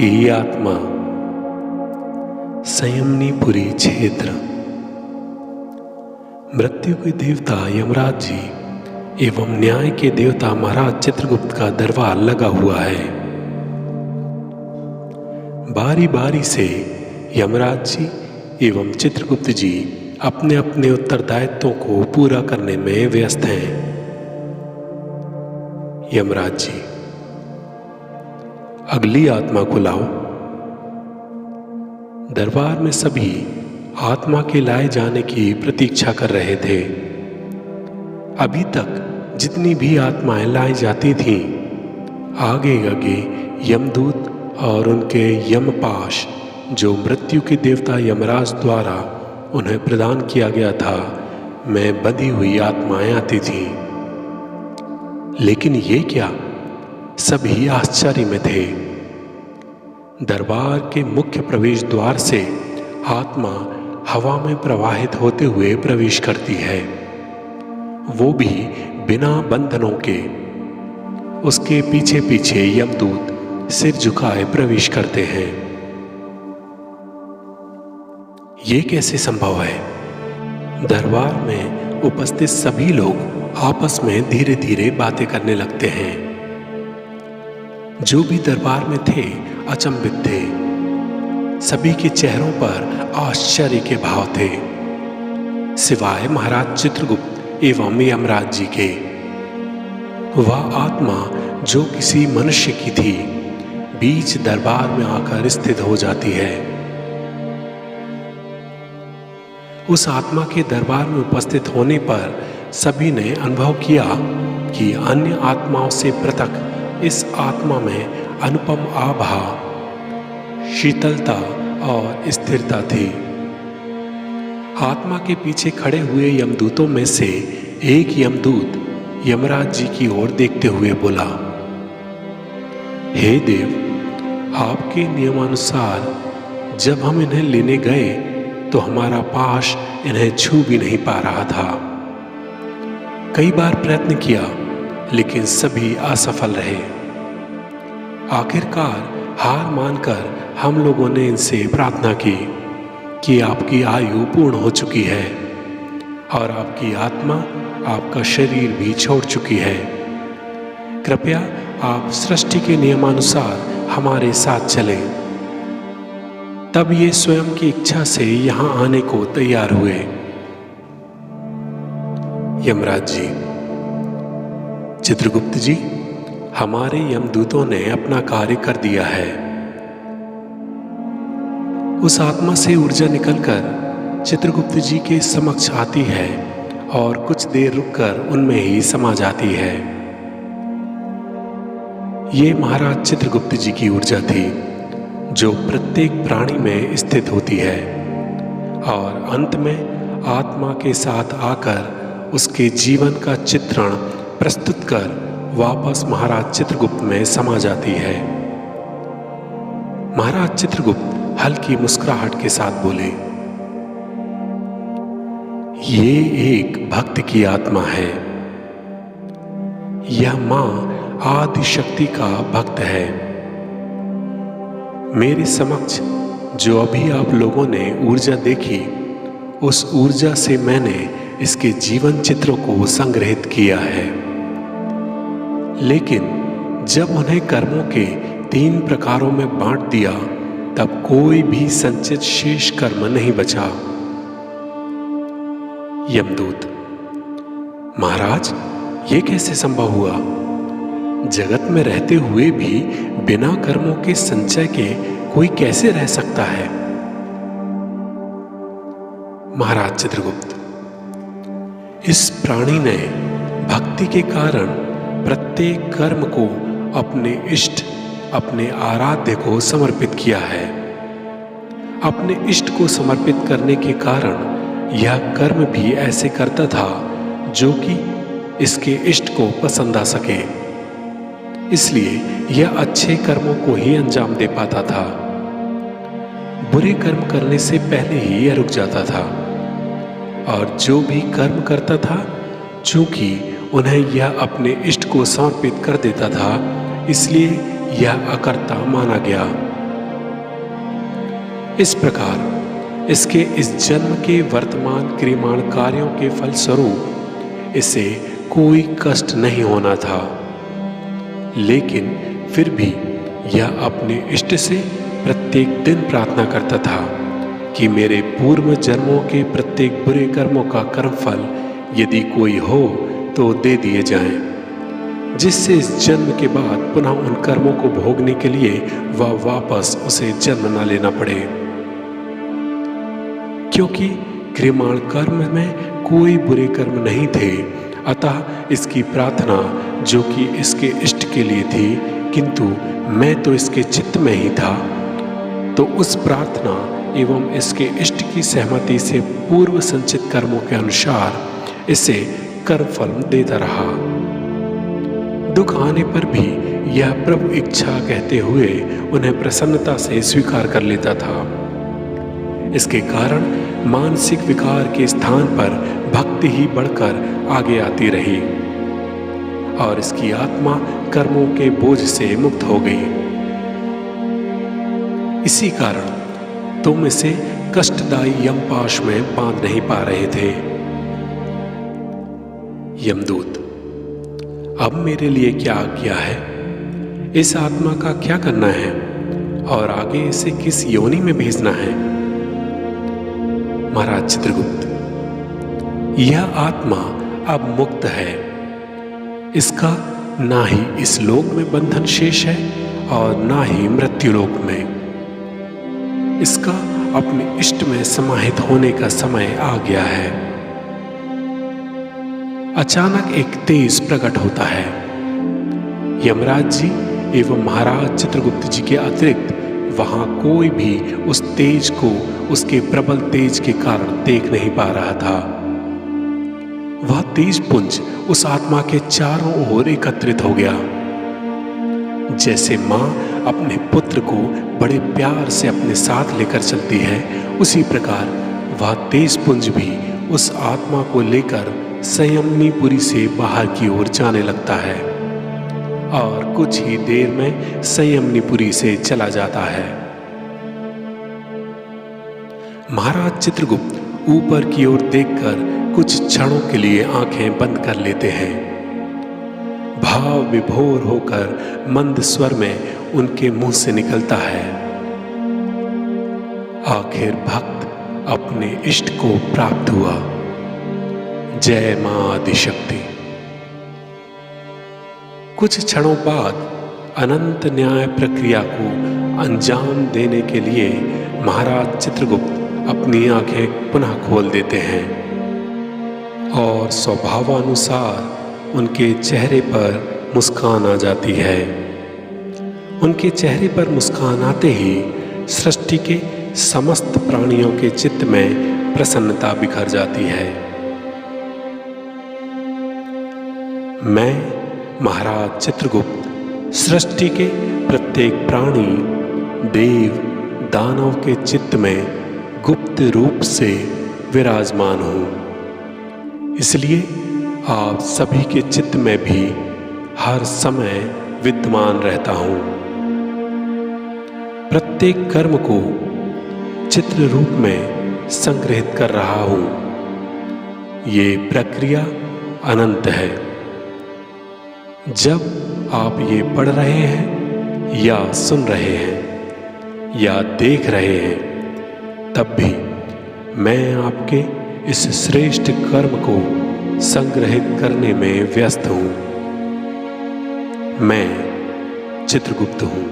की आत्मा। संयमनीपुरी क्षेत्र। मृत्यु के देवता यमराज जी एवं न्याय के देवता महाराज चित्रगुप्त का दरबार लगा हुआ है। बारी बारी से यमराज जी एवं चित्रगुप्त जी अपने अपने उत्तरदायित्वों को पूरा करने में व्यस्त हैं। यमराज जी, अगली आत्मा को लाओ। दरबार में सभी आत्मा के लाए जाने की प्रतीक्षा कर रहे थे। अभी तक जितनी भी आत्माएं लाई जाती थीं, आगे आगे यमदूत और उनके यमपाश, जो मृत्यु के देवता यमराज द्वारा उन्हें प्रदान किया गया था, में बंधी हुई आत्माएं आती थीं। लेकिन ये क्या? सभी आश्चर्य में थे। दरबार के मुख्य प्रवेश द्वार से आत्मा हवा में प्रवाहित होते हुए प्रवेश करती है, वो भी बिना बंधनों के। उसके पीछे पीछे यमदूत सिर झुकाए प्रवेश करते हैं। ये कैसे संभव है? दरबार में उपस्थित सभी लोग आपस में धीरे धीरे बातें करने लगते हैं। जो भी दरबार में थे अचंभित थे। सभी के चेहरों पर आश्चर्य के भाव थे, सिवाय महाराज चित्रगुप्त एवं यमराज जी के। वह आत्मा जो किसी मनुष्य की थी, बीच दरबार में आकर स्थित हो जाती है। उस आत्मा के दरबार में उपस्थित होने पर सभी ने अनुभव किया कि अन्य आत्माओं से पृथक इस आत्मा में अनुपम आभा, शीतलता और स्थिरता थी। आत्मा के पीछे खड़े हुए यमदूतों में से एक यमदूत यमराज जी की ओर देखते हुए बोला, हे देव, आपके नियमानुसार जब हम इन्हें लेने गए तो हमारा पाश इन्हें छू भी नहीं पा रहा था। कई बार प्रयत्न किया, लेकिन सभी असफल रहे। आखिरकार हार मानकर हम लोगों ने इनसे प्रार्थना की कि आपकी आयु पूर्ण हो चुकी है और आपकी आत्मा आपका शरीर भी छोड़ चुकी है। कृपया आप सृष्टि के नियमानुसार हमारे साथ चलें। तब ये स्वयं की इच्छा से यहां आने को तैयार हुए। यमराज जी, चित्रगुप्त जी, हमारे यमदूतों ने अपना कार्य कर दिया है। उस आत्मा से ऊर्जा निकलकर चित्रगुप्त जी के समक्ष आती है और कुछ देर रुककर उनमें ही समा जाती है। ये महाराज चित्रगुप्त जी की ऊर्जा थी, जो प्रत्येक प्राणी में स्थित होती है और अंत में आत्मा के साथ आकर उसके जीवन का चित्रण प्रस्तुत कर वापस महाराज चित्रगुप्त में समा जाती है। महाराज चित्रगुप्त हल्की मुस्कुराहट के साथ बोले, ये एक भक्त की आत्मा है। यह मां आदि शक्ति का भक्त है। मेरे समक्ष जो अभी आप लोगों ने ऊर्जा देखी, उस ऊर्जा से मैंने इसके जीवन चित्रों को संग्रहित किया है। लेकिन जब उन्हें कर्मों के 3 प्रकारों में बांट दिया, तब कोई भी संचित शेष कर्म नहीं बचा। यमदूत, महाराज, ये कैसे संभव हुआ? जगत में रहते हुए भी बिना कर्मों के संचय के कोई कैसे रह सकता है? महाराज चित्रगुप्त, इस प्राणी ने भक्ति के कारण प्रत्येक कर्म को अपने इष्ट, अपने आराध्य को समर्पित किया है। अपने इष्ट को समर्पित करने के कारण यह कर्म भी ऐसे करता था जो कि इसके इष्ट को पसंद आ सके। इसलिए यह अच्छे कर्मों को ही अंजाम दे पाता था। बुरे कर्म करने से पहले ही यह रुक जाता था और जो भी कर्म करता था, चूंकि उन्हें यह अपने इष्ट को समर्पित कर देता था, इसलिए यह अकर्ता माना गया इस प्रकार इसके इस जन्म के वर्तमान क्रियमाण कार्यों के फलस्वरूप इसे कोई कष्ट नहीं होना था, लेकिन फिर भी यह अपने इष्ट से प्रत्येक दिन प्रार्थना करता था कि मेरे पूर्व जन्मों के प्रत्येक बुरे कर्मों का कर्मफल यदि कोई हो तो दे दिए जाएं, जिससे इस जन्म के बाद पुनः उन कर्मों को भोगने के लिए वह वापस उसे जन्म न लेना पड़े। क्योंकि क्रियमाण कर्म में कोई बुरे कर्म नहीं थे, अतः इसकी प्रार्थना जो कि इसके इष्ट के लिए थी, किंतु मैं तो इसके चित्त में ही था, तो उस प्रार्थना एवं इसके इष्ट की सहमति से पूर्व संचित कर्मों के अनुसार इसे कर्मफल देता रहा। दुख आने पर भी यह प्रभु इच्छा कहते हुए उन्हें प्रसन्नता से स्वीकार कर लेता था। इसके कारण मानसिक विकार के स्थान पर भक्ति ही बढ़कर आगे आती रही और इसकी आत्मा कर्मों के बोझ से मुक्त हो गई। इसी कारण तुम इसे कष्टदायी यमपाश में बांध नहीं पा रहे थे। यमदूत, अब मेरे लिए क्या आज्ञा है? इस आत्मा का क्या करना है और आगे इसे किस योनि में भेजना है? महाराज चित्रगुप्त, यह आत्मा अब मुक्त है। इसका ना ही इस लोक में बंधन शेष है और ना ही मृत्युलोक में। इसका अपने इष्ट में समाहित होने का समय आ गया है। अचानक एक तेज प्रकट होता है। यमराज जी एवं महाराज चित्रगुप्त जी के अतिरिक्त वहां कोई भी उस तेज को उसके प्रबल तेज के कारण देख नहीं पा रहा था। वह तेज पुंज उस आत्मा के चारों ओर एकत्रित हो गया। जैसे मां अपने पुत्र को बड़े प्यार से अपने साथ लेकर चलती है, उसी प्रकार वह तेज पुंज भी उस आत्मा को लेकर संयमनीपुरी से बाहर की ओर जाने लगता है और कुछ ही देर में संयमनीपुरी से चला जाता है। महाराज चित्रगुप्त ऊपर की ओर देखकर कुछ क्षणों के लिए आंखें बंद कर लेते हैं। भाव विभोर होकर मंद स्वर में उनके मुंह से निकलता है, आखिर भक्त अपने इष्ट को प्राप्त हुआ। जय मां आदिशक्ति। कुछ क्षणों बाद अनंत न्याय प्रक्रिया को अंजाम देने के लिए महाराज चित्रगुप्त अपनी आंखें पुनः खोल देते हैं और स्वभावानुसार उनके चेहरे पर मुस्कान आ जाती है। उनके चेहरे पर मुस्कान आते ही सृष्टि के समस्त प्राणियों के चित्त में प्रसन्नता बिखर जाती है। मैं महाराज चित्रगुप्त सृष्टि के प्रत्येक प्राणी, देव, दानव के चित्त में गुप्त रूप से विराजमान हूँ। इसलिए आप सभी के चित्त में भी हर समय विद्यमान रहता हूँ। प्रत्येक कर्म को चित्र रूप में संग्रहित कर रहा हूँ। ये प्रक्रिया अनंत है। जब आप ये पढ़ रहे हैं या सुन रहे हैं या देख रहे हैं, तब भी मैं आपके इस श्रेष्ठ कर्म को संग्रहित करने में व्यस्त हूँ। मैं चित्रगुप्त हूँ।